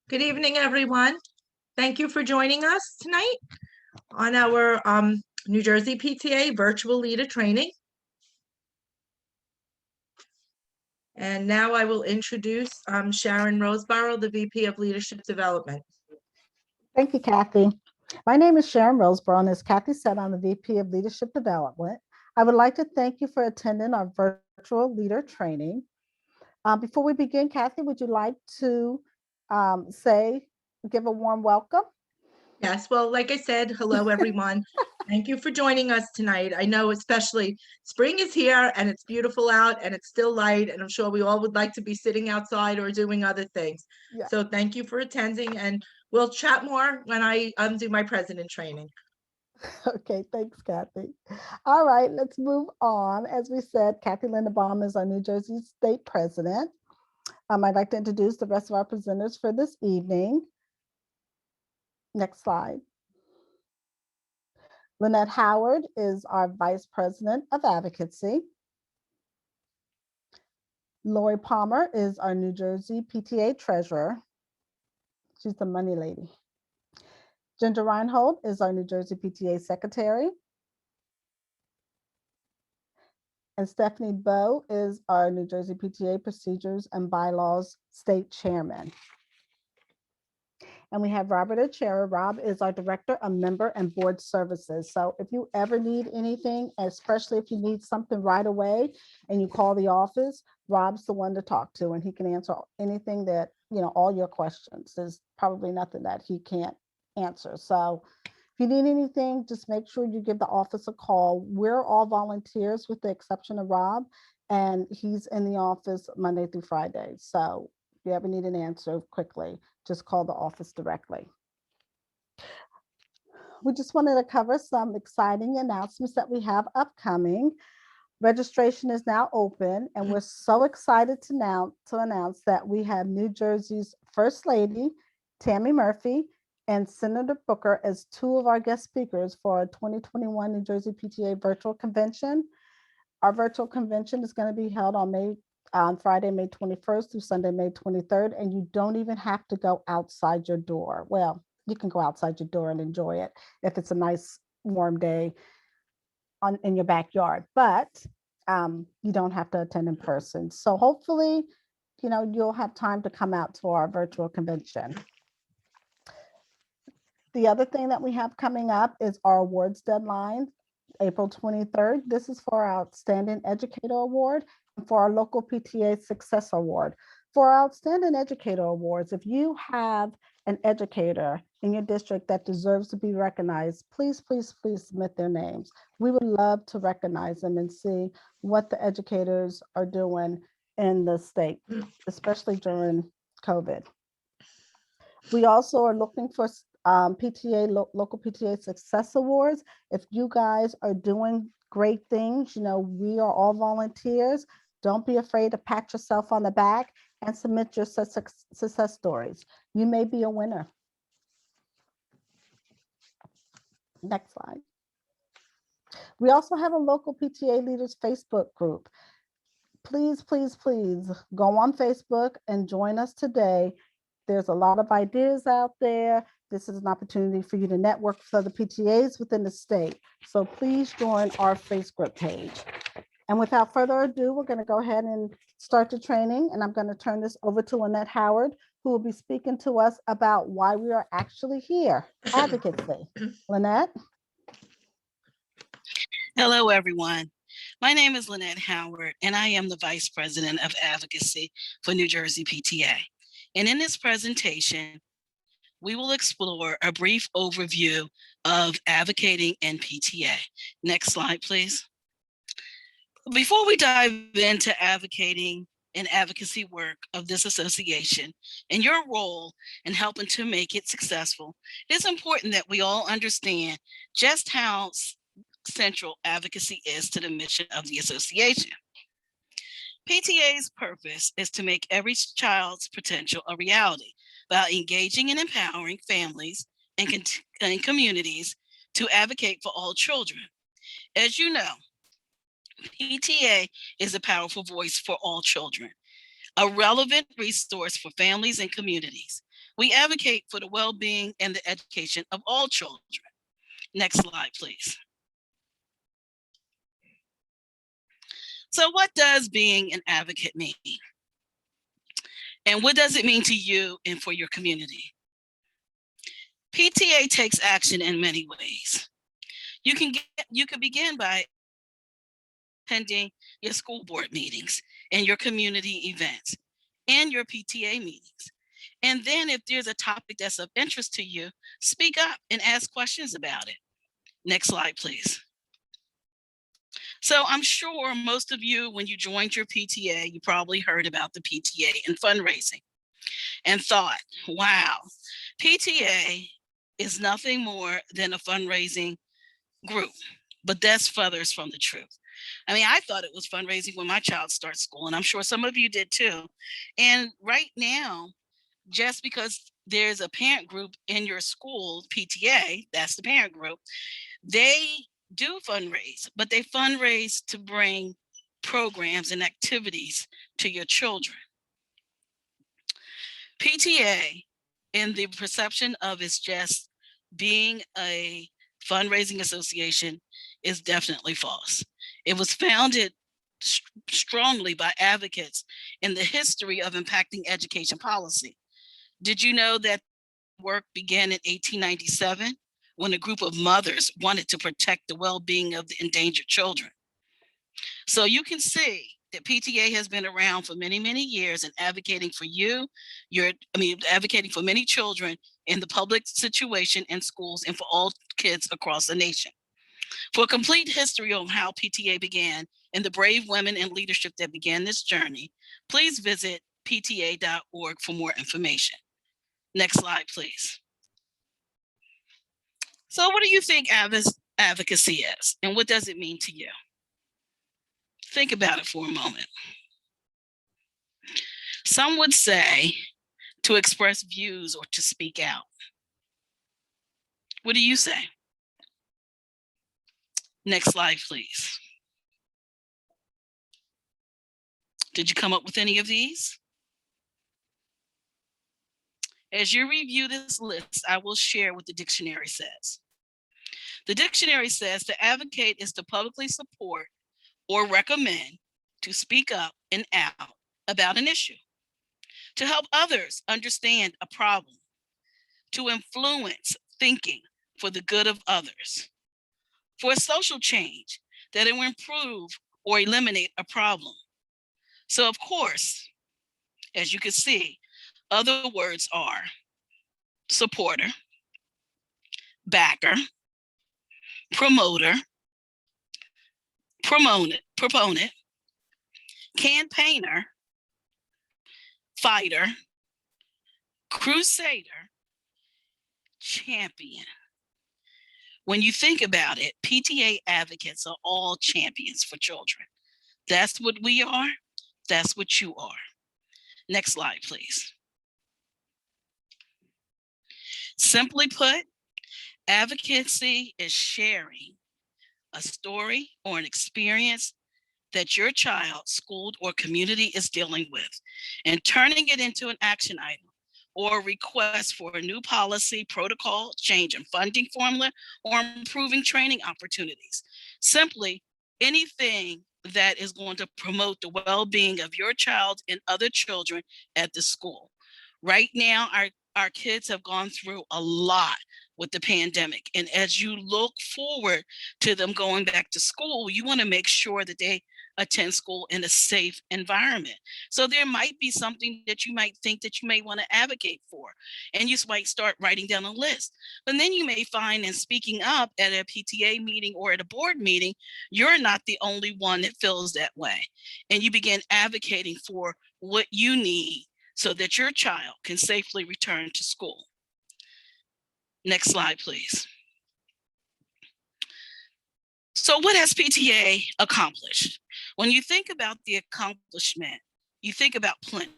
Good evening, everyone. Thank you for joining us tonight on our New Jersey PTA virtual leader training. And now I will introduce Sharon Roseborough, the VP of Leadership Development. Thank you, Kathy. My name is Sharon Roseborough, and as Kathy said, I'm the VP of Leadership Development. I would like to thank you for attending our virtual leader training. Before we begin, Kathy, would you like to give a warm welcome? Yes, well, like I said, hello, everyone. Thank you for joining us tonight. I know especially spring is here and it's beautiful out and it's still light, and I'm sure we all would like to be sitting outside or doing other things. Yeah. So thank you for attending, and we'll chat more when I do my president training. Okay, thanks, Kathy. All right, let's move on. As we said, Kathy Lindenbaum is our New Jersey State President. I'd like to introduce the rest of our presenters for this evening. Next slide. Lynette Howard is our Vice President of Advocacy. Lori Palmer is our New Jersey PTA Treasurer. She's the money lady. Ginger Reinhold is our New Jersey PTA Secretary. And Stephanie Bowe is our New Jersey PTA Procedures and Bylaws State Chairman. And we have Robert Ochera. Rob is our Director of Member and Board Services. So if you ever need anything, especially if you need something right away and you call the office, Rob's the one to talk to, and he can answer anything that, all your questions. There's probably nothing that he can't answer. So if you need anything, just make sure you give the office a call. We're all volunteers with the exception of Rob, and he's in the office Monday through Friday. So if you ever need an answer quickly, just call the office directly. We just wanted to cover some exciting announcements that we have upcoming. Registration is now open, and we're so excited to announce that we have New Jersey's First Lady, Tammy Murphy, and Senator Booker as two of our guest speakers for our 2021 New Jersey PTA Virtual Convention. Our virtual convention is going to be held on Friday, May 21st through Sunday, May 23rd, and you don't even have to go outside your door. Well, you can go outside your door and enjoy it if it's a nice warm day in your backyard, but you don't have to attend in person. So hopefully, you'll have time to come out to our virtual convention. The other thing that we have coming up is our awards deadline, April 23rd. This is for our Outstanding Educator Award and for our local PTA Success Award. For our Outstanding Educator Awards, if you have an educator in your district that deserves to be recognized, please, please, please submit their names. We would love to recognize them and see what the educators are doing in the state, especially during COVID. We also are looking for local PTA Success Awards. If you guys are doing great things, we are all volunteers. Don't be afraid to pat yourself on the back and submit your success stories. You may be a winner. Next slide. We also have a local PTA leaders Facebook group. Please, please, please go on Facebook and join us today. There's a lot of ideas out there. This is an opportunity for you to network with other PTAs within the state. So please join our Facebook page. And without further ado, we're going to go ahead and start the training. And I'm going to turn this over to Lynette Howard, who will be speaking to us about why we are actually here, advocacy. Lynette? Hello, everyone. My name is Lynette Howard, and I am the Vice President of Advocacy for New Jersey PTA. And in this presentation, we will explore a brief overview of advocating in PTA. Next slide, please. Before we dive into advocating and advocacy work of this association and your role in helping to make it successful, it is important that we all understand just how central advocacy is to the mission of the association. PTA's purpose is to make every child's potential a reality by engaging and empowering families and communities to advocate for all children. As you know, PTA is a powerful voice for all children, a relevant resource for families and communities. We advocate for the well-being and the education of all children. Next slide, please. So what does being an advocate mean? And what does it mean to you and for your community? PTA takes action in many ways. You can begin by attending your school board meetings and your community events and your PTA meetings. And then if there's a topic that's of interest to you, speak up and ask questions about it. Next slide, please. So I'm sure most of you, when you joined your PTA, you probably heard about the PTA and fundraising and thought, wow, PTA is nothing more than a fundraising group, but that's furthest from the truth. I mean, I thought it was fundraising when my child started school, and I'm sure some of you did too. And right now, just because there's a parent group in your school, PTA, that's the parent group, they do fundraise, but they fundraise to bring programs and activities to your children. PTA, in the perception of it's just being a fundraising association, is definitely false. It was founded strongly by advocates in the history of impacting education policy. Did you know that work began in 1897 when a group of mothers wanted to protect the well-being of the endangered children? So you can see that PTA has been around for many, many years and advocating for advocating for many children in the public situation in schools and for all kids across the nation. For a complete history of how PTA began and the brave women in leadership that began this journey, please visit pta.org for more information. Next slide, please. So what do you think advocacy is, and what does it mean to you? Think about it for a moment. Some would say to express views or to speak out. What do you say? Next slide, please. Did you come up with any of these? As you review this list, I will share what the dictionary says. The dictionary says to advocate is to publicly support or recommend, to speak up and out about an issue, to help others understand a problem, to influence thinking for the good of others, for a social change that will improve or eliminate a problem. So of course, as you can see, other words are supporter, backer, promoter, proponent, campaigner, fighter, crusader, champion. When you think about it, PTA advocates are all champions for children. That's what we are. That's what you are. Next slide, please. Simply put, advocacy is sharing a story or an experience that your child, school, or community is dealing with and turning it into an action item or a request for a new policy, protocol, change in funding formula, or improving training opportunities. Simply anything that is going to promote the well-being of your child and other children at the school. Right now, our kids have gone through a lot with the pandemic. And as you look forward to them going back to school, you want to make sure that they attend school in a safe environment. So there might be something that you might think that you may want to advocate for, and you might start writing down a list. But then you may find in speaking up at a PTA meeting or at a board meeting, you're not the only one that feels that way. And you begin advocating for what you need so that your child can safely return to school. Next slide, please. So what has PTA accomplished? When you think about the accomplishment, you think about plenty.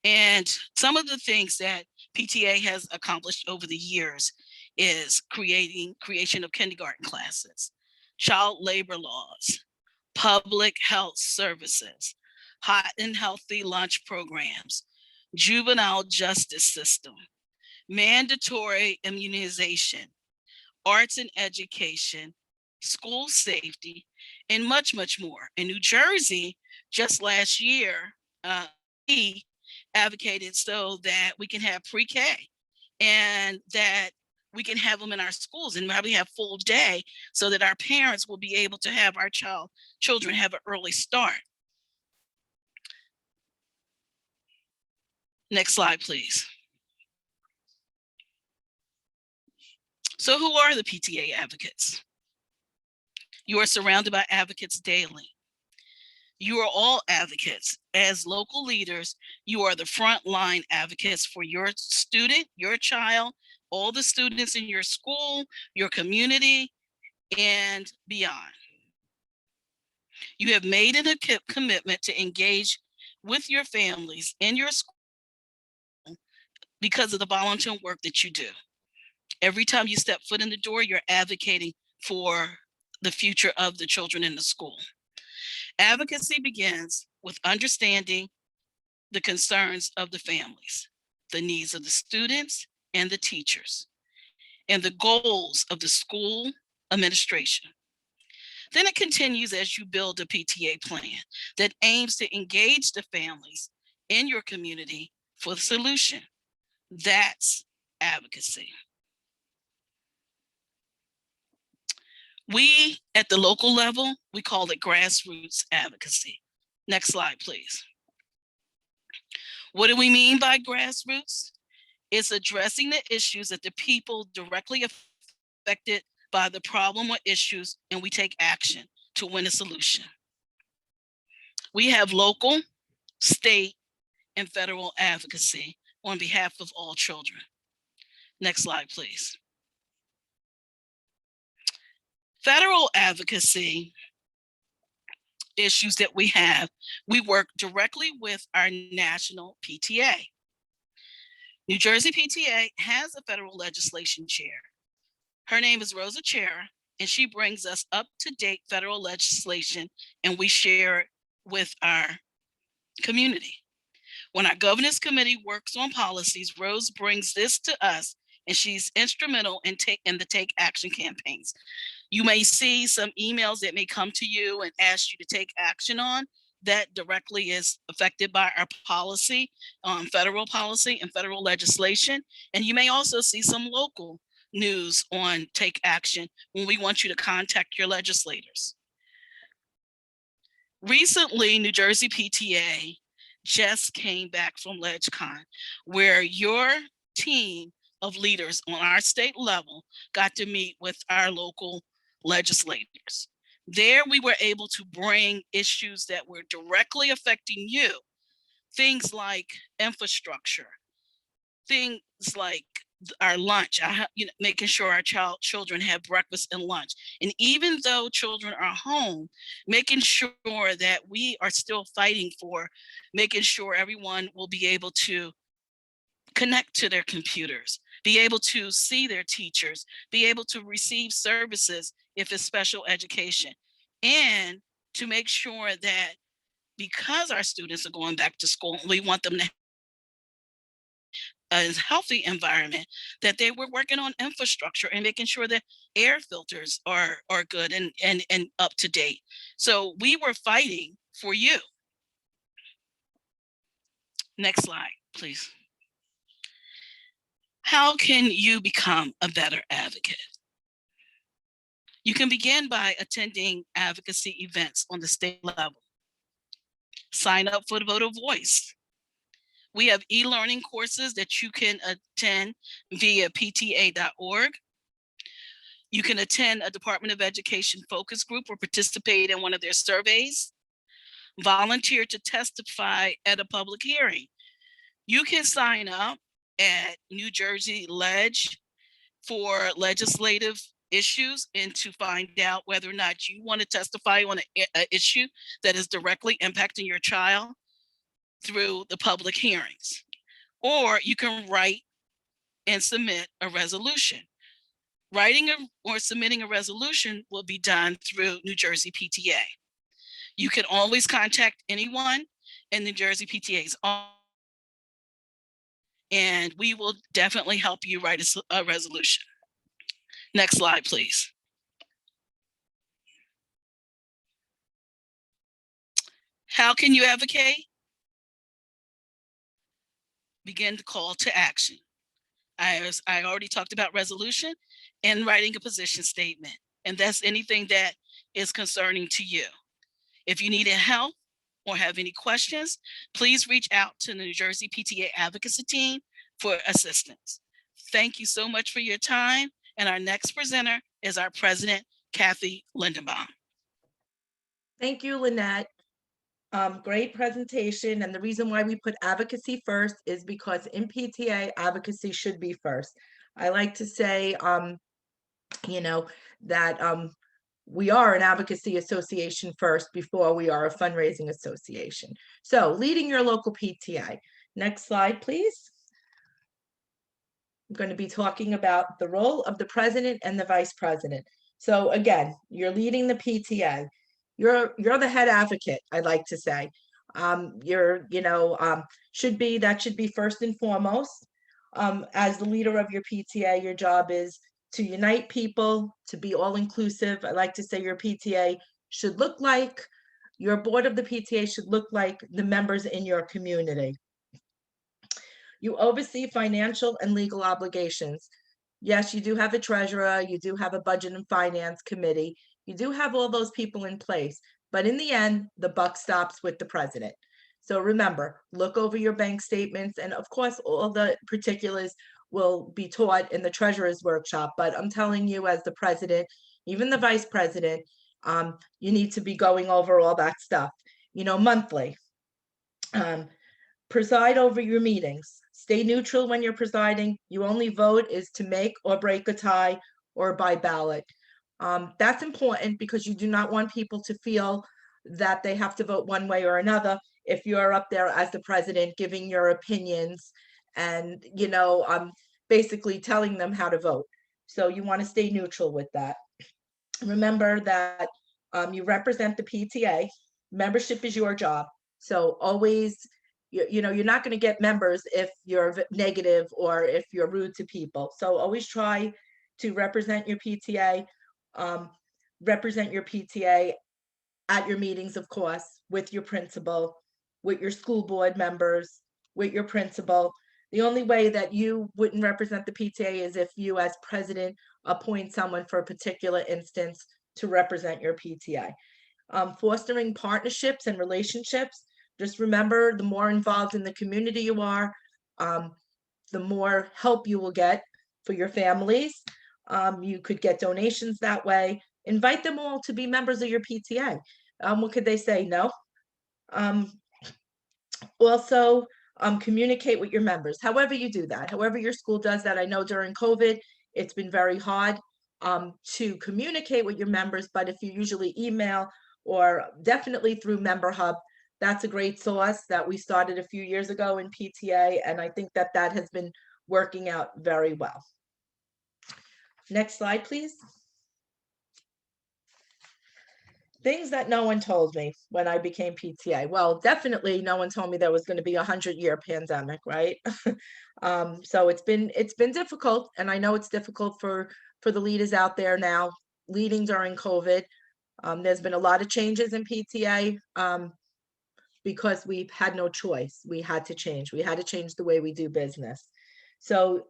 And some of the things that PTA has accomplished over the years is creation of kindergarten classes, child labor laws, public health services, hot and healthy lunch programs, juvenile justice system, mandatory immunization, arts and education, school safety, and much, much more. In New Jersey, just last year, we advocated so that we can have pre-K and that we can have them in our schools and probably have full day so that our parents will be able to have our children have an early start. Next slide, please. So who are the PTA advocates? You are surrounded by advocates daily. You are all advocates. As local leaders, you are the frontline advocates for your student, your child, all the students in your school, your community, and beyond. You have made a commitment to engage with your families in your school because of the volunteer work that you do. Every time you step foot in the door, you're advocating for the future of the children in the school. Advocacy begins with understanding the concerns of the families, the needs of the students and the teachers, and the goals of the school administration. Then it continues as you build a PTA plan that aims to engage the families in your community for the solution. That's advocacy. We, at the local level, we call it grassroots advocacy. Next slide, please. What do we mean by grassroots? It's addressing the issues that the people directly affected by the problem or issues, and we take action to win a solution. We have local, state, and federal advocacy on behalf of all children. Next slide, please. Federal advocacy issues that we have, we work directly with our national PTA. New Jersey PTA has a federal legislation chair. Her name is Rosa Chera, and she brings us up-to-date federal legislation, and we share it with our community. When our governance committee works on policies, Rose brings this to us, and she's instrumental in the Take Action campaigns. You may see some emails that may come to you and ask you to take action on that directly is affected by our policy, federal policy and federal legislation. And you may also see some local news on Take Action when we want you to contact your legislators. Recently, New Jersey PTA just came back from LegCon, where your team of leaders on our state level got to meet with our local legislators. There we were able to bring issues that were directly affecting you, things like infrastructure, things like our lunch, making sure our children have breakfast and lunch. And even though children are home, making sure that we are still fighting for making sure everyone will be able to connect to their computers, be able to see their teachers, be able to receive services if it's special education, and to make sure that because our students are going back to school, we want them to have a healthy environment, that they were working on infrastructure and making sure that air filters are good and up to date. So we were fighting for you. Next slide, please. How can you become a better advocate? You can begin by attending advocacy events on the state level. Sign up for the Vote of Voice. We have e-learning courses that you can attend via pta.org. You can attend a Department of Education focus group or participate in one of their surveys. Volunteer to testify at a public hearing. You can sign up at New Jersey Ledge for legislative issues and to find out whether or not you want to testify on an issue that is directly impacting your child through the public hearings. Or you can write and submit a resolution. Writing or submitting a resolution will be done through New Jersey PTA. You can always contact anyone in New Jersey PTA's office and we will definitely help you write a resolution. Next slide, please. How can you advocate? Begin the call to action. I already talked about resolution and writing a position statement, and that's anything that is concerning to you. If you need help or have any questions, please reach out to the New Jersey PTA advocacy team for assistance. Thank you so much for your time. And our next presenter is our president, Kathy Lindenbaum. Thank you, Lynette. Great presentation. And the reason why we put advocacy first is because in PTA, advocacy should be first. I like to say, that we are an advocacy association first before we are a fundraising association. So leading your local PTA. Next slide, please. I'm going to be talking about the role of the president and the vice president. So again, you're leading the PTA. You're the head advocate, I'd like to say. Should be first and foremost. As the leader of your PTA, your job is to unite people, to be all inclusive. I like to say your PTA should look like, your board of the PTA should look like the members in your community. You oversee financial and legal obligations. Yes, you do have a treasurer, you do have a budget and finance committee, you do have all those people in place, but in the end, the buck stops with the president. So remember, look over your bank statements, and of course, all the particulars will be taught in the treasurer's workshop, but I'm telling you, as the president, even the vice president, you need to be going over all that stuff, monthly. Preside over your meetings. Stay neutral when you're presiding. You only vote is to make or break a tie or by ballot. That's important because you do not want people to feel that they have to vote one way or another if you're up there as the president giving your opinions and, basically telling them how to vote. So you want to stay neutral with that. Remember that you represent the PTA. Membership is your job. So always, you're not going to get members if you're negative or if you're rude to people. So always try to represent your PTA, at your meetings, of course, with your principal, with your school board members, with your principal. The only way that you wouldn't represent the PTA is if you, as president, appoint someone for a particular instance to represent your PTA. Fostering partnerships and relationships. Just remember, the more involved in the community you are, the more help you will get for your families. You could get donations that way. Invite them all to be members of your PTA. What could they say? No. Also, communicate with your members. However you do that, however your school does that. I know during COVID, it's been very hard to communicate with your members, but if you usually email or definitely through Member Hub, that's a great source that we started a few years ago in PTA, and I think that has been working out very well. Next slide, please. Things that no one told me when I became PTA. Well, definitely no one told me there was going to be a 100-year pandemic, right? So it's been difficult, and I know it's difficult for the leaders out there now leading during COVID. There's been a lot of changes in PTA because we've had no choice. We had to change. We had to change the way we do business. So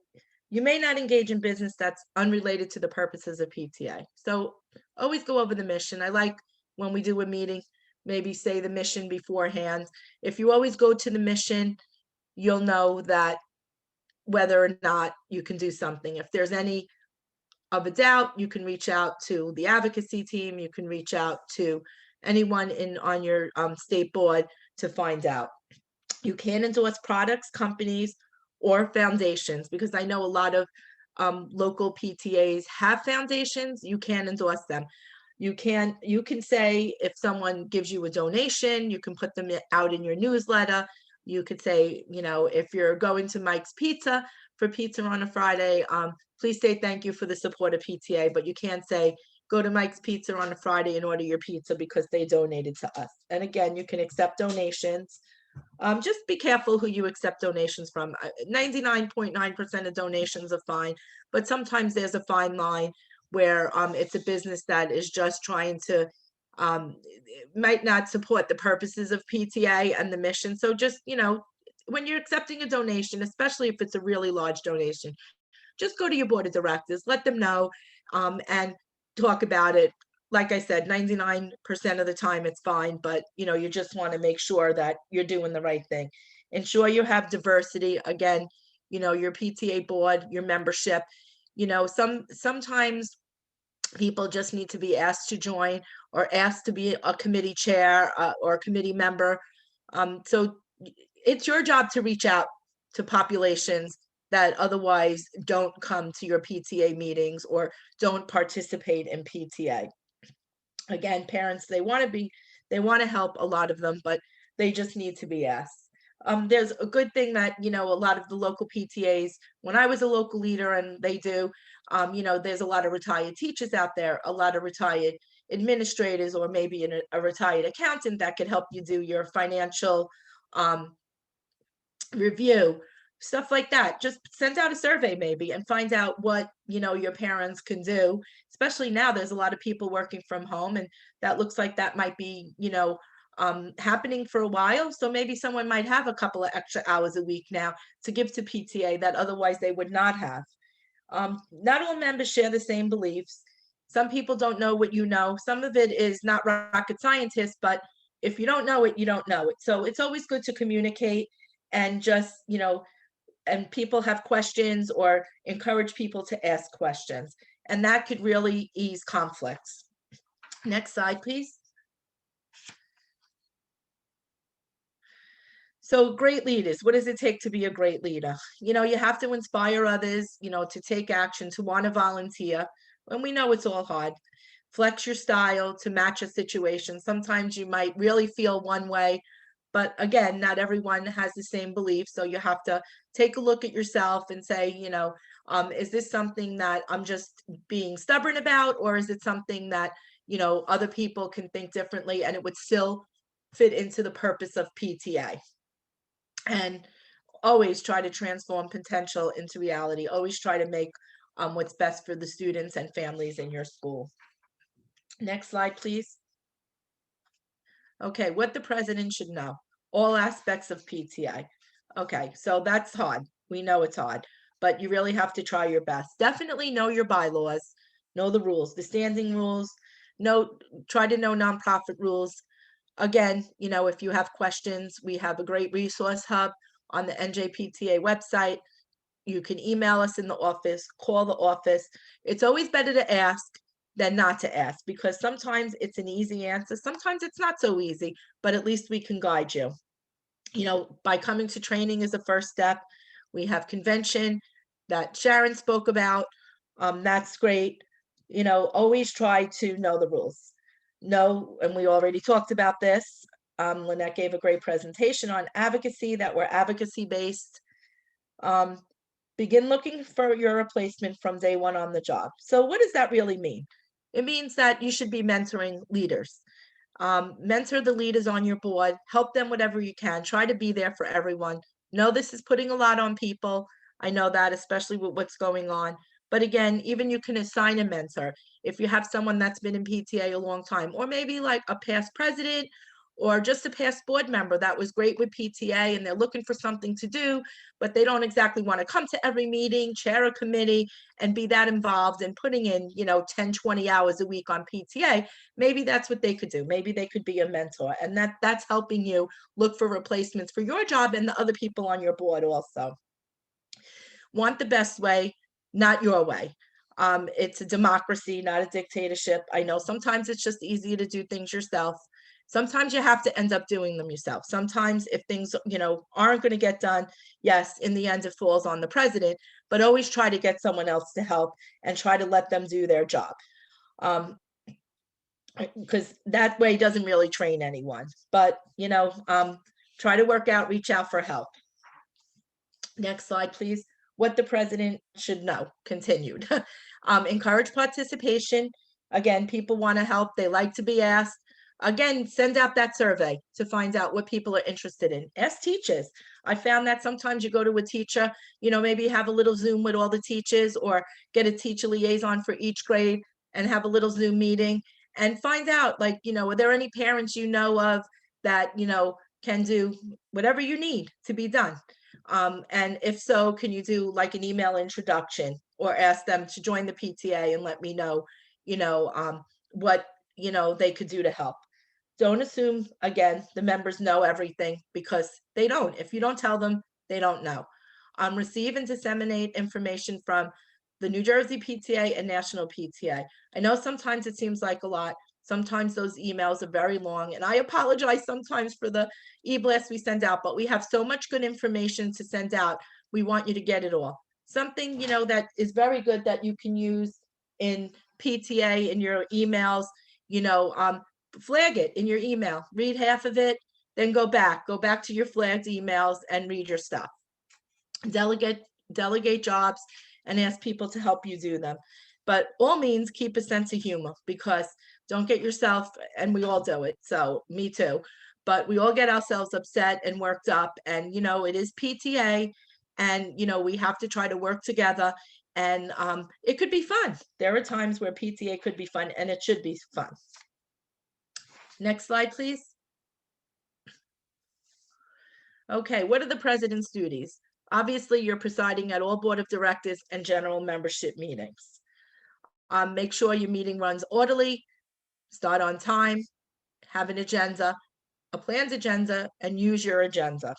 you may not engage in business that's unrelated to the purposes of PTA. So always go over the mission. I like when we do a meeting, maybe say the mission beforehand. If you always go to the mission, you'll know that whether or not you can do something. If there's any of a doubt, you can reach out to the advocacy team. You can reach out to anyone on your state board to find out. You can endorse products, companies, or foundations, because I know a lot of local PTAs have foundations. You can endorse them. You can say, if someone gives you a donation, you can put them out in your newsletter. You could say, if you're going to Mike's Pizza for pizza on a Friday, please say thank you for the support of PTA, but you can't say, go to Mike's Pizza on a Friday and order your pizza because they donated to us. And again, you can accept donations. Just be careful who you accept donations from. 99.9% of donations are fine, but sometimes there's a fine line where it's a business that is just trying to, might not support the purposes of PTA and the mission. So just, when you're accepting a donation, especially if it's a really large donation, just go to your board of directors, let them know, and talk about it. Like I said, 99% of the time it's fine, but you just want to make sure that you're doing the right thing. Ensure you have diversity. Again, your PTA board, your membership, sometimes people just need to be asked to join or asked to be a committee chair, or a committee member. So it's your job to reach out to populations that otherwise don't come to your PTA meetings or don't participate in PTA. Again, parents, they want to help, a lot of them, but they just need to be asked. There's a good thing that, a lot of the local PTAs, when I was a local leader, and they do, there's a lot of retired teachers out there, a lot of retired administrators, or maybe a retired accountant that could help you do your financial review, stuff like that. Just send out a survey maybe and find out what, your parents can do. Especially now, there's a lot of people working from home, and that looks like that might be, happening for a while. So maybe someone might have a couple of extra hours a week now to give to PTA that otherwise they would not have. Not all members share the same beliefs. Some people don't know what you know. Some of it is not rocket scientists, but if you don't know it, you don't know it. So it's always good to communicate and just, and people have questions, or encourage people to ask questions. And that could really ease conflicts. Next slide, please. So great leaders, what does it take to be a great leader? You have to inspire others, to take action, to want to volunteer. And we know it's all hard. Flex your style to match a situation. Sometimes you might really feel one way, but again, not everyone has the same beliefs. So you have to take a look at yourself and say, is this something that I'm just being stubborn about, or is it something that, other people can think differently and it would still fit into the purpose of PTA? And always try to transform potential into reality. Always try to make what's best for the students and families in your school. Next slide, please. Okay, what the president should know. All aspects of PTA. Okay, so that's hard. We know it's hard, but you really have to try your best. Definitely know your bylaws, know the rules, the standing rules, try to know nonprofit rules. Again, if you have questions, we have a great resource hub on the NJPTA website. You can email us in the office, call the office. It's always better to ask than not to ask, because sometimes it's an easy answer. Sometimes it's not so easy, but at least we can guide you. By coming to training is the first step. We have convention that Sharon spoke about. That's great. Always try to know the rules. And we already talked about this. Lynette gave a great presentation on advocacy, that we're advocacy based. Begin looking for your replacement from day one on the job. So what does that really mean? It means that you should be mentoring leaders. Mentor the leaders on your board, help them whatever you can, try to be there for everyone. No, this is putting a lot on people. I know that, especially with what's going on. But again, even you can assign a mentor if you have someone that's been in PTA a long time, or maybe like a past president, or just a past board member that was great with PTA and they're looking for something to do, but they don't exactly want to come to every meeting, chair a committee, and be that involved and putting in, 10, 20 hours a week on PTA. Maybe that's what they could do. Maybe they could be a mentor, and that's helping you look for replacements for your job and the other people on your board also. Want the best way, not your way. It's a democracy, not a dictatorship. I know sometimes it's just easier to do things yourself. Sometimes you have to end up doing them yourself. Sometimes if things, aren't going to get done, yes, in the end, it falls on the president, but always try to get someone else to help and try to let them do their job. Because that way doesn't really train anyone, but, try to reach out for help. Next slide, please. What the president should know, continued. Encourage participation. Again, people want to help. They like to be asked. again, send out that survey to find out what people are interested in. Ask teachers. I found that sometimes you go to a teacher, maybe have a little Zoom with all the teachers, or get a teacher liaison for each grade and have a little Zoom meeting and find out, like, are there any parents of that, can do whatever you need to be done? And if so, can you do like an email introduction, or ask them to join the PTA and let me know, what, they could do to help. Don't assume, again, the members know everything, because they don't. If you don't tell them, they don't know. Receive and disseminate information from the New Jersey PTA and National PTA. I know sometimes it seems like a lot. Sometimes those emails are very long, and I apologize sometimes for the e-blast we send out, but we have so much good information to send out. We want you to get it all. Something, that is very good that you can use in PTA in your emails, flag it in your email, read half of it, then go back to your flagged emails and read your stuff. Delegate jobs and ask people to help you do them. But all means, keep a sense of humor, because don't get yourself, and we all do it, so me too, but we all get ourselves upset and worked up, and it is PTA, and we have to try to work together, and it could be fun. There are times where PTA could be fun, and it should be fun. Next slide, please. Okay, what are the president's duties? Obviously, you're presiding at all board of directors and general membership meetings. Make sure your meeting runs orderly, start on time, have an agenda, a planned agenda, and use your agenda.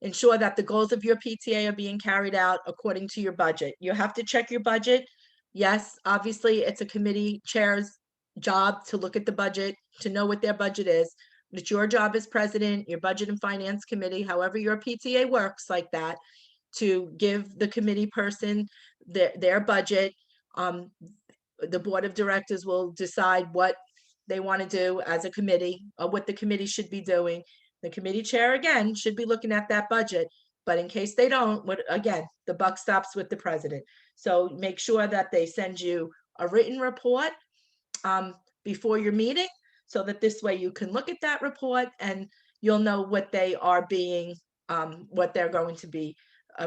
Ensure that the goals of your PTA are being carried out according to your budget. You have to check your budget. Yes, obviously, it's a committee chair's job to look at the budget, to know what their budget is. But it's your job as president, your budget and finance committee, however your PTA works like that, to give the committee person their budget. The board of directors will decide what they want to do as a committee, or what the committee should be doing. The committee chair, again, should be looking at that budget, but in case they don't, again, the buck stops with the president. So make sure that they send you a written report before your meeting, so that this way you can look at that report and you'll know what they are being, what they're going to be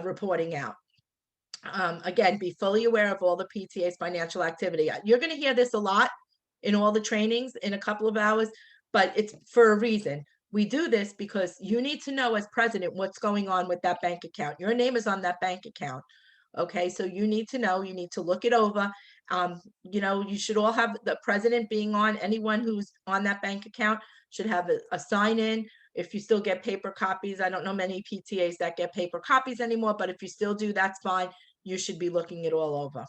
reporting out. Again, be fully aware of all the PTA's financial activity. You're going to hear this a lot in all the trainings in a couple of hours, but it's for a reason. We do this because you need to know as president what's going on with that bank account. Your name is on that bank account. Okay, so you need to know, you need to look it over. You should all have the president being on, anyone who's on that bank account should have a sign in. If you still get paper copies, I don't know many PTAs that get paper copies anymore, but if you still do, that's fine. You should be looking it all over.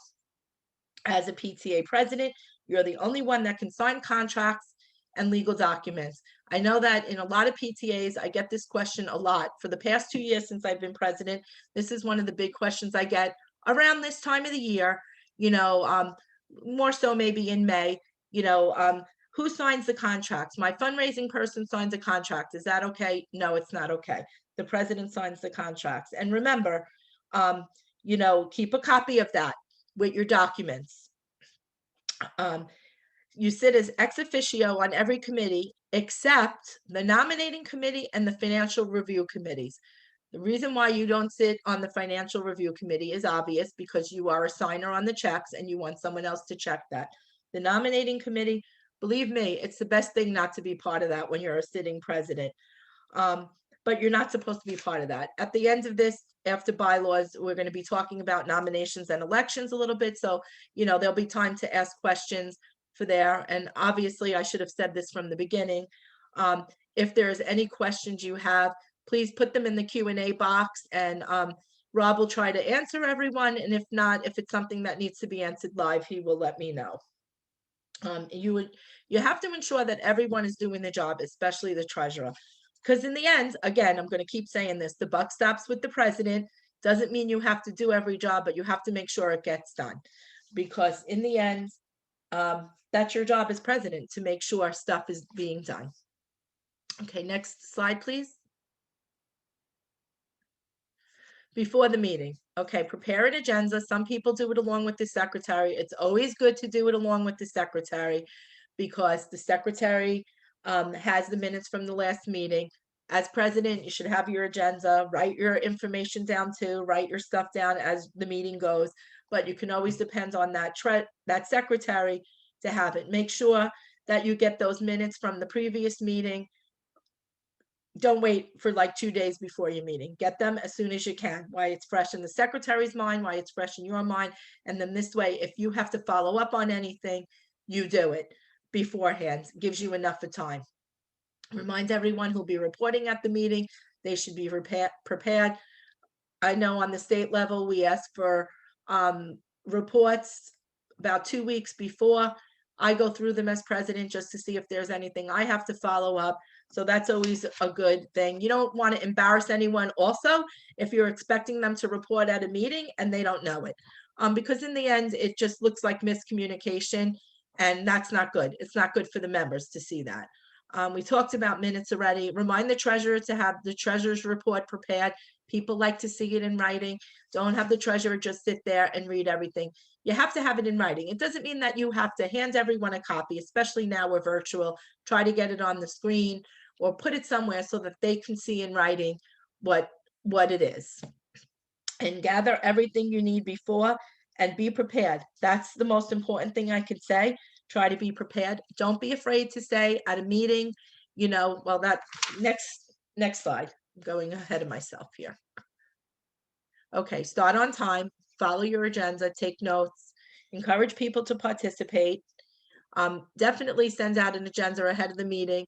As a PTA president, you're the only one that can sign contracts and legal documents. I know that in a lot of PTAs, I get this question a lot. For the past 2 years since I've been president, this is one of the big questions I get around this time of the year, more so maybe in May, who signs the contracts? My fundraising person signs a contract. Is that okay? No, it's not okay. The president signs the contracts. And remember, keep a copy of that with your documents. You sit as ex officio on every committee except the nominating committee and the financial review committees. The reason why you don't sit on the financial review committee is obvious, because you are a signer on the checks and you want someone else to check that. The nominating committee, believe me, it's the best thing not to be part of that when you're a sitting president. But you're not supposed to be part of that. At the end of this, after bylaws, we're going to be talking about nominations and elections a little bit. So, there'll be time to ask questions for there. And obviously, I should have said this from the beginning. If there's any questions you have, please put them in the Q&A box, and Rob will try to answer everyone. And if not, if it's something that needs to be answered live, he will let me know. You have to ensure that everyone is doing the job, especially the treasurer. Because in the end, again, I'm going to keep saying this, the buck stops with the president. Doesn't mean you have to do every job, but you have to make sure it gets done. Because in the end, that's your job as president, to make sure stuff is being done. Okay, next slide, please. Before the meeting. Okay, prepare an agenda. Some people do it along with the secretary. It's always good to do it along with the secretary, because the secretary has the minutes from the last meeting. As president, you should have your agenda, write your information down too, write your stuff down as the meeting goes, but you can always depend on that secretary to have it. Make sure that you get those minutes from the previous meeting. Don't wait for like 2 days before your meeting. Get them as soon as you can, why it's fresh in the secretary's mind, why it's fresh in your mind. And then this way, if you have to follow up on anything, you do it beforehand. Gives you enough of time. Remind everyone who'll be reporting at the meeting, they should be prepared. I know on the state level, we ask for reports about 2 weeks before. I go through them as president just to see if there's anything I have to follow up. So that's always a good thing. You don't want to embarrass anyone also if you're expecting them to report at a meeting and they don't know it. Because in the end, it just looks like miscommunication, and that's not good. It's not good for the members to see that. We talked about minutes already. Remind the treasurer to have the treasurer's report prepared. People like to see it in writing. Don't have the treasurer just sit there and read everything. You have to have it in writing. It doesn't mean that you have to hand everyone a copy, especially now we're virtual. Try to get it on the screen or put it somewhere so that they can see in writing what it is. And gather everything you need before and be prepared. That's the most important thing I could say. Try to be prepared. Don't be afraid to say at a meeting, well, that next slide. I'm going ahead of myself here. Okay, start on time, follow your agenda, take notes, encourage people to participate. Definitely send out an agenda ahead of the meeting,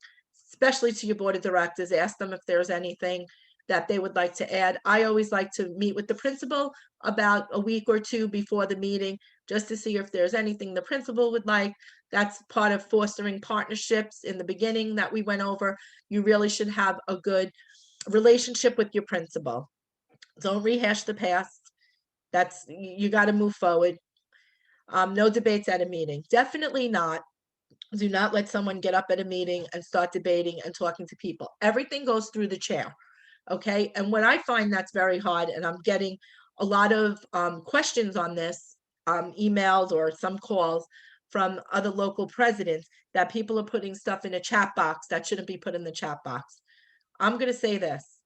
especially to your board of directors. Ask them if there's anything that they would like to add. I always like to meet with the principal about a week or two before the meeting, just to see if there's anything the principal would like. That's part of fostering partnerships in the beginning that we went over. You really should have a good relationship with your principal. Don't rehash the past. You got to move forward. No debates at a meeting. Definitely not. Do not let someone get up at a meeting and start debating and talking to people. Everything goes through the chair. Okay. And what I find that's very hard, and I'm getting a lot of questions on this, emails or some calls from other local presidents, that people are putting stuff in a chat box that shouldn't be put in the chat box. I'm going to say this,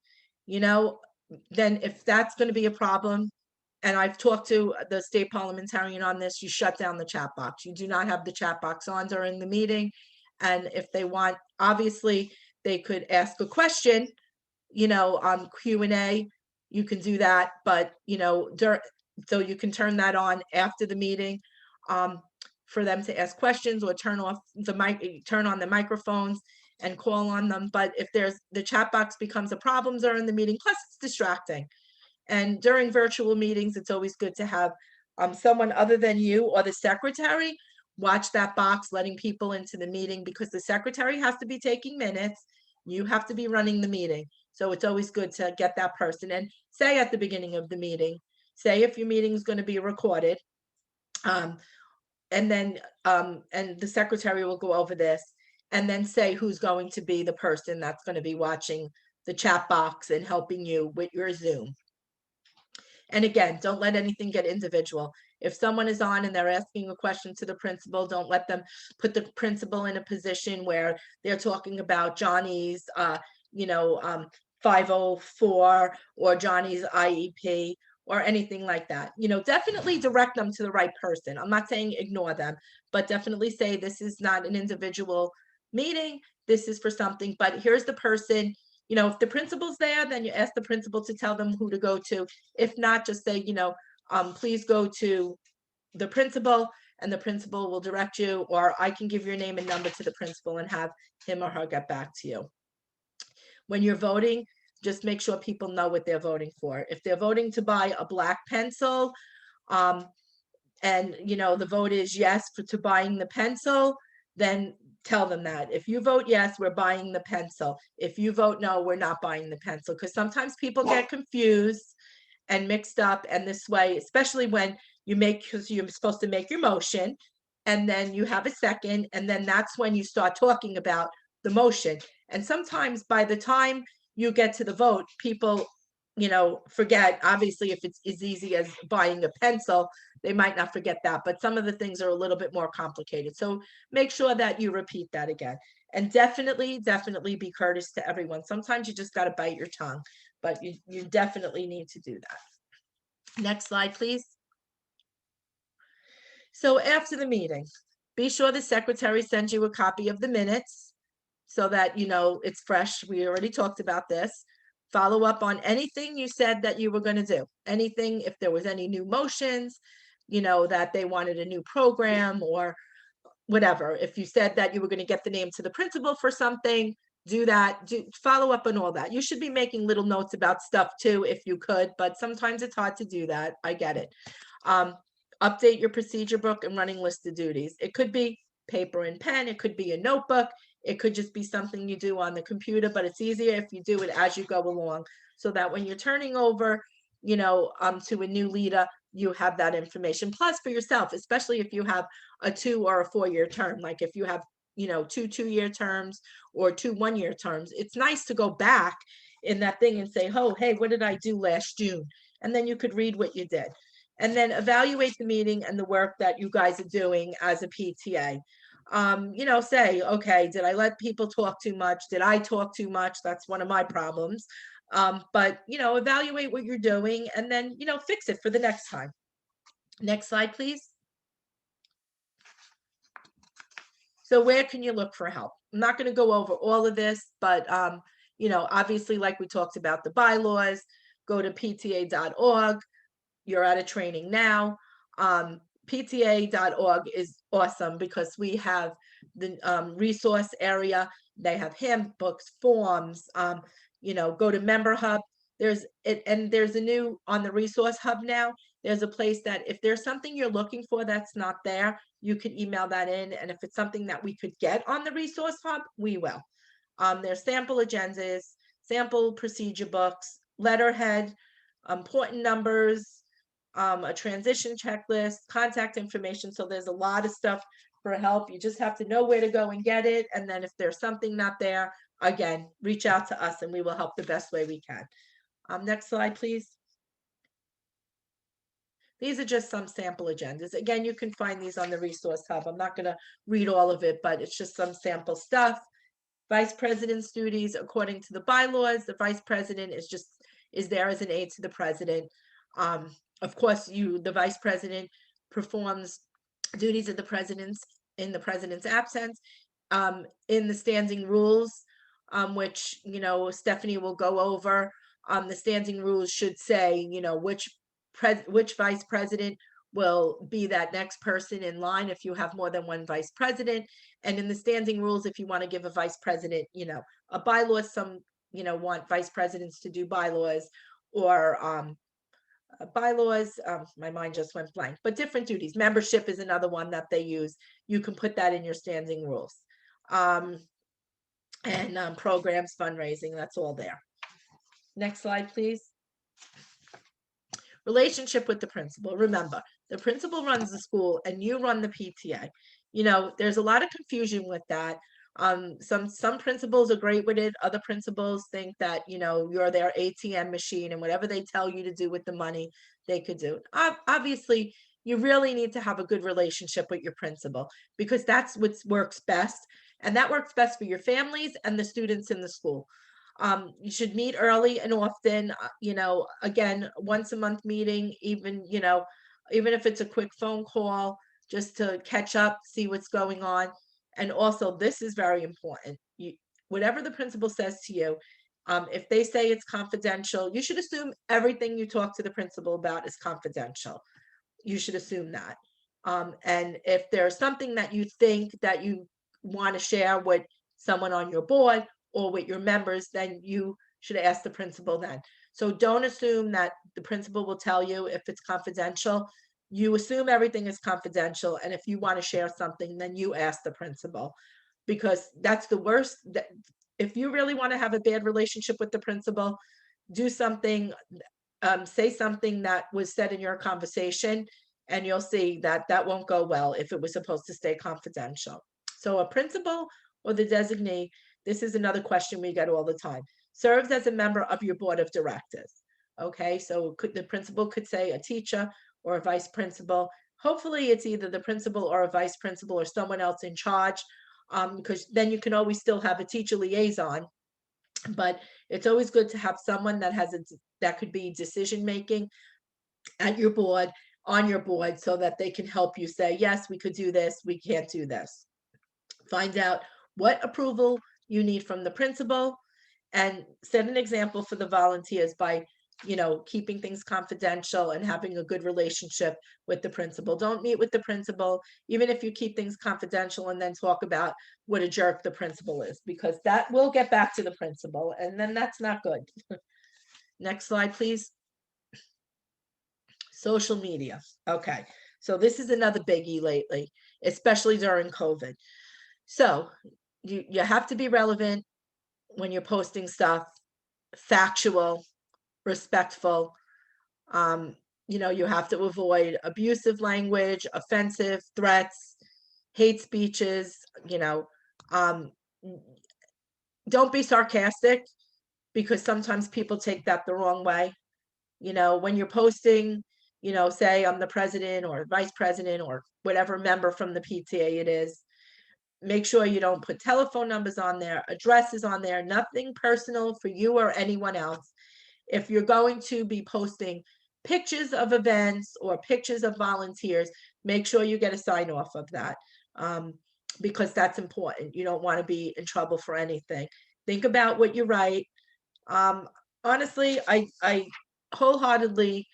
then if that's going to be a problem, and I've talked to the state parliamentarian on this, you shut down the chat box. You do not have the chat box on during the meeting. And if they want, obviously, they could ask a question, on Q&A, you can do that, but, so you can turn that on after the meeting for them to ask questions, or turn on the microphones and call on them. But if the chat box becomes a problem during the meeting, plus it's distracting. And during virtual meetings, it's always good to have someone other than you or the secretary watch that box, letting people into the meeting, because the secretary has to be taking minutes. You have to be running the meeting. So it's always good to get that person, and say at the beginning of the meeting, say if your meeting is going to be recorded, and then and the secretary will go over this, and then say who's going to be the person that's going to be watching the chat box and helping you with your Zoom. And again, don't let anything get individual. If someone is on and they're asking a question to the principal, don't let them put the principal in a position where they're talking about Johnny's, 504 or Johnny's IEP or anything like that. Definitely direct them to the right person. I'm not saying ignore them, but definitely say this is not an individual meeting. This is for something, but here's the person. If the principal's there, then you ask the principal to tell them who to go to. If not, just say, please go to the principal, and the principal will direct you, or I can give your name and number to the principal and have him or her get back to you. When you're voting, just make sure people know what they're voting for. If they're voting to buy a black pencil, and the vote is yes to buying the pencil, then tell them that. If you vote yes, we're buying the pencil. If you vote no, we're not buying the pencil. Because sometimes people get confused and mixed up, and this way, especially when because you're supposed to make your motion, and then you have a second, and then that's when you start talking about the motion. And sometimes by the time you get to the vote, people forget. Obviously, if it's as easy as buying a pencil, they might not forget that, but some of the things are a little bit more complicated. So make sure that you repeat that again. And definitely be courteous to everyone. Sometimes you just got to bite your tongue, but you definitely need to do that. Next slide, please. So after the meeting, be sure the secretary sends you a copy of the minutes so that it's fresh. We already talked about this. Follow up on anything you said that you were going to do. Anything, if there was any new motions, that they wanted a new program or whatever. If you said that you were going to get the name to the principal for something, do that. Follow up on all that. You should be making little notes about stuff too, if you could, but sometimes it's hard to do that. I get it. Update your procedure book and running list of duties. It could be paper and pen. It could be a notebook. It could just be something you do on the computer, but it's easier if you do it as you go along so that when you're turning over, to a new leader, you have that information. Plus for yourself, especially if you have a 2 or a 4 year term, like if you have, 2 2-year terms or 2 1-year terms, it's nice to go back in that thing and say, oh, hey, what did I do last June? And then you could read what you did. And then evaluate the meeting and the work that you guys are doing as a PTA. Say, okay, did I let people talk too much? Did I talk too much? That's one of my problems. But evaluate what you're doing and then, fix it for the next time. Next slide, please. So where can you look for help? I'm not going to go over all of this, but, obviously, like we talked about the bylaws, go to pta.org. You're at a training now. PTA.org is awesome because we have the resource area. They have handbooks, forms, go to Member Hub. There's a new on the resource hub now. There's a place that if there's something you're looking for that's not there, you can email that in. And if it's something that we could get on the resource hub, we will. There's sample agendas, sample procedure books, letterhead, important numbers, a transition checklist, contact information. So there's a lot of stuff for help. You just have to know where to go and get it. And then if there's something not there, again, reach out to us and we will help the best way we can. Next slide, please. These are just some sample agendas. Again, you can find these on the resource hub. I'm not going to read all of it, but it's just some sample stuff. Vice president's duties, according to the bylaws, the vice president is there as an aide to the president. Of course, the vice president performs duties of the president's in the president's absence. In the standing rules, which Stephanie will go over. The standing rules should say which vice president will be that next person in line if you have more than one vice president. And in the standing rules, if you want to give a vice president, a bylaw, some want vice presidents to do bylaws or bylaws. My mind just went blank, but different duties. Membership is another one that they use. You can put that in your standing rules. And programs, fundraising, that's all there. Next slide, please. Relationship with the principal. Remember, the principal runs the school and you run the PTA. There's a lot of confusion with that. Some principals are great with it. Other principals think that, you're their ATM machine and whatever they tell you to do with the money, they could do. Obviously, you really need to have a good relationship with your principal because that's what works best. And that works best for your families and the students in the school. You should meet early and often, again, once a month meeting, even if it's a quick phone call, just to catch up, see what's going on. And also, this is very important. Whatever the principal says to you, if they say it's confidential, you should assume everything you talk to the principal about is confidential. You should assume that. And if there's something that you think that you want to share with someone on your board or with your members, then you should ask the principal then. So don't assume that the principal will tell you if it's confidential. You assume everything is confidential. And if you want to share something, then you ask the principal, because that's the worst. If you really want to have a bad relationship with the principal, do something, say something that was said in your conversation, and you'll see that that won't go well if it was supposed to stay confidential. So a principal or the designee, this is another question we get all the time, serves as a member of your board of directors. Okay, so the principal could say a teacher or a vice principal. Hopefully it's either the principal or a vice principal or someone else in charge, because then you can always still have a teacher liaison. But it's always good to have someone that that could be decision making at your board, on your board, so that they can help you say, yes, we could do this, we can't do this. Find out what approval you need from the principal and set an example for the volunteers by, keeping things confidential and having a good relationship with the principal. Don't meet with the principal, even if you keep things confidential, and then talk about what a jerk the principal is, because that will get back to the principal, and then that's not good. Next slide, please. Social media. Okay, so this is another biggie lately, especially during COVID. So you have to be relevant when you're posting stuff, factual, respectful. You have to avoid abusive language, offensive threats, hate speeches. Um, don't be sarcastic, because sometimes people take that the wrong way. When you're posting, say I'm the president or vice president or whatever member from the PTA it is, make sure you don't put telephone numbers on there, addresses on there, nothing personal for you or anyone else. If you're going to be posting pictures of events or pictures of volunteers, make sure you get a sign off of that, because that's important. You don't want to be in trouble for anything. Think about what you write. Um, Honestly, I wholeheartedly,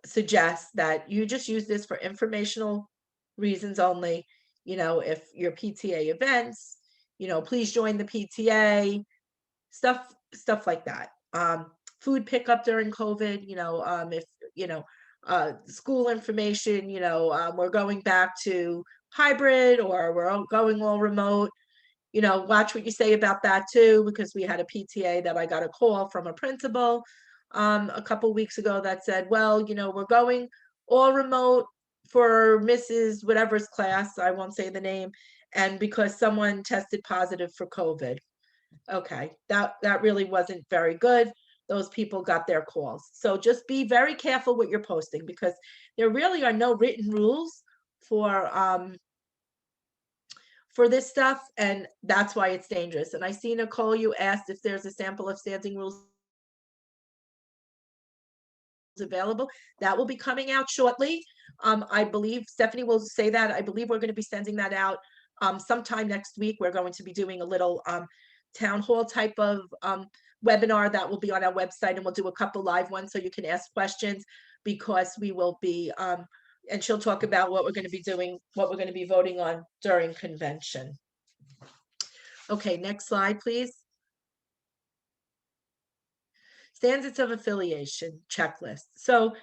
suggest that you just use this for informational reasons only. If your PTA events, please join the PTA, stuff like that. Food pickup during COVID, if school information, we're going back to hybrid or we're going all remote. Watch what you say about that too, because we had a PTA that I got a call from a principal a couple weeks ago that said, well, we're going all remote for Mrs. whatever's class, I won't say the name, and because someone tested positive for COVID. Okay, that really wasn't very good. Those people got their calls. So just be very careful what you're posting, because there really are no written rules for this stuff, and that's why it's dangerous. And I see, Nicole, you asked if there's a sample of standing rules available. That will be coming out shortly. I believe Stephanie will say that. I believe we're going to be sending that out sometime next week. We're going to be doing a little town hall type of webinar that will be on our website, and we'll do a couple live ones so you can ask questions, because we will be and she'll talk about what we're going to be doing, what we're going to be voting on during convention. Okay, next slide, please. Standards of affiliation checklist. So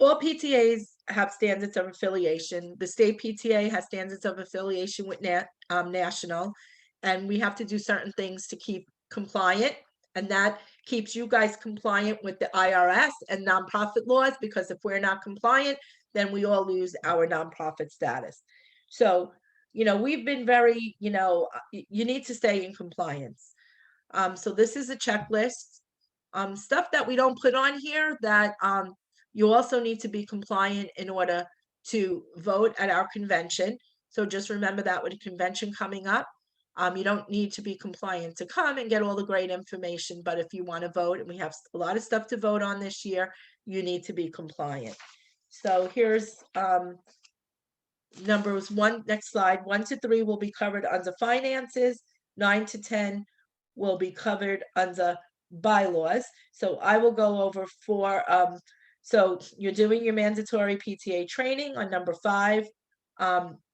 all PTAs have standards of affiliation. The state PTA has standards of affiliation with national, and we have to do certain things to keep compliant, and that keeps you guys compliant with the IRS and nonprofit laws, because if we're not compliant, then we all lose our nonprofit status. So, we've been very, you need to stay in compliance. So this is a checklist. Stuff that we don't put on here that you also need to be compliant in order to vote at our convention. So just remember that with a convention coming up, you don't need to be compliant to come and get all the great information. But if you want to vote, and we have a lot of stuff to vote on this year, you need to be compliant. So here's numbers next slide, 1 to 3 will be covered under finances, 9 to 10 will be covered under bylaws. So I will go over 4. So you're doing your mandatory PTA training on number 5,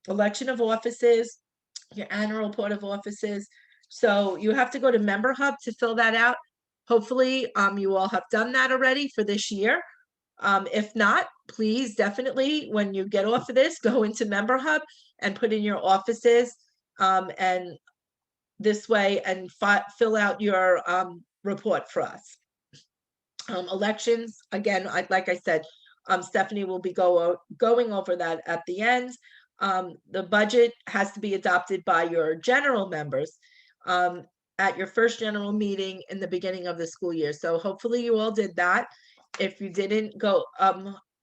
election of offices, your annual report of offices. So you have to go to Member Hub to fill that out. Hopefully, you all have done that already for this year. If not, please definitely, when you get off of this, go into Member Hub and put in your offices, and this way, and fill out your report for us. Elections, again, like I said, Stephanie will be going over that at the end. The budget has to be adopted by your general members, at your first general meeting in the beginning of the school year. So hopefully you all did that. If you didn't, go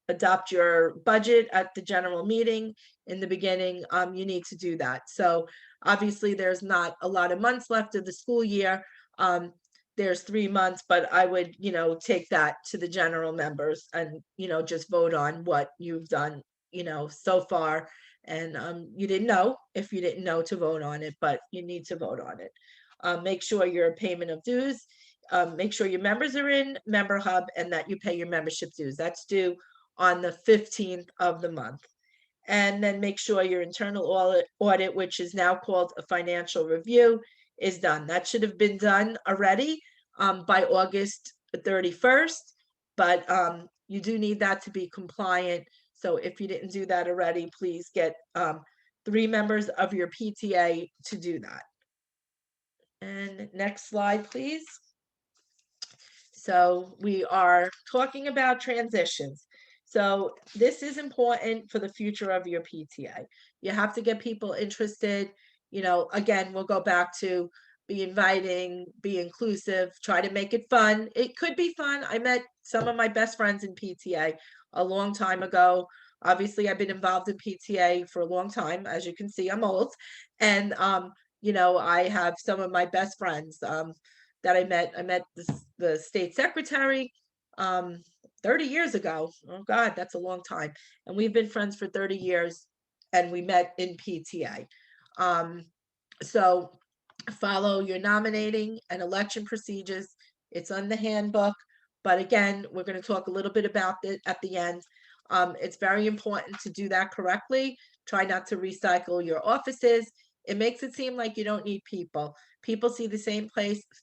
adopt your budget at the general meeting in the beginning, you need to do that. So obviously there's not a lot of months left of the school year. There's 3 months, but I would, take that to the general members and, just vote on what you've done, so far. And you didn't know, if you didn't know, to vote on it, but you need to vote on it. Make sure your payment of dues, make sure your members are in Member Hub and that you pay your membership dues. That's due on the 15th of the month. And then make sure your internal audit, which is now called a financial review, is done. That should have been done already by August 31st, but you do need that to be compliant. So if you didn't do that already, please get 3 members of your PTA to do that. And next slide, please. So we are talking about transitions. So this is important for the future of your PTA. You have to get people interested. Again, we'll go back to be inviting, be inclusive, try to make it fun. It could be fun. I met some of my best friends in PTA a long time ago. Obviously, I've been involved in PTA for a long time. As you can see, I'm old. And I have some of my best friends that I met. I met the state secretary 30 years ago. Oh God, that's a long time. And we've been friends for 30 years and we met in PTA. So follow your nominating and election procedures. It's on the handbook. But again, we're going to talk a little bit about it at the end. It's very important to do that correctly. Try not to recycle your offices. It makes it seem like you don't need people. People see the same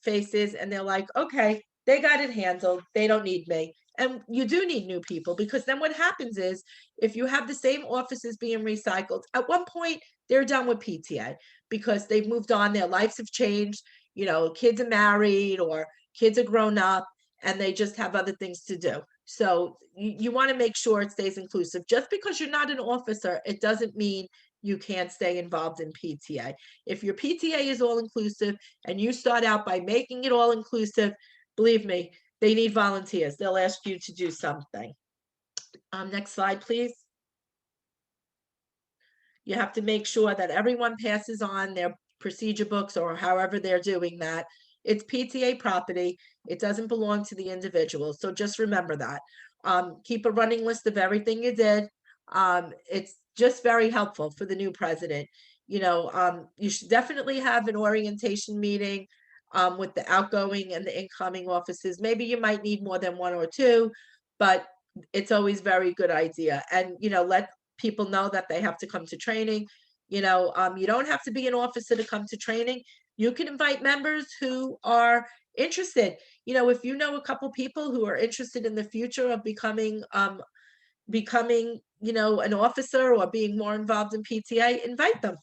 faces and they're like, okay, they got it handled. They don't need me. And you do need new people, because then what happens is, if you have the same offices being recycled, at one point they're done with PTA because they've moved on, their lives have changed, kids are married or kids are grown up and they just have other things to do. So you want to make sure it stays inclusive. Just because you're not an officer, it doesn't mean you can't stay involved in PTA. If your PTA is all inclusive and you start out by making it all inclusive, believe me, they need volunteers. They'll ask you to do something. Next slide, please. You have to make sure that everyone passes on their procedure books or however they're doing that. It's PTA property. It doesn't belong to the individual. So just remember that. Keep a running list of everything you did. It's just very helpful for the new president. You should definitely have an orientation meeting with the outgoing and the incoming offices. Maybe you might need more than 1 or 2, but it's always very good idea. And, let people know that they have to come to training. You don't have to be an officer to come to training. You can invite members who are interested. If you know a couple people who are interested in the future of becoming an officer or being more involved in PTA, invite them.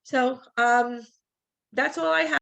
So that's all I have.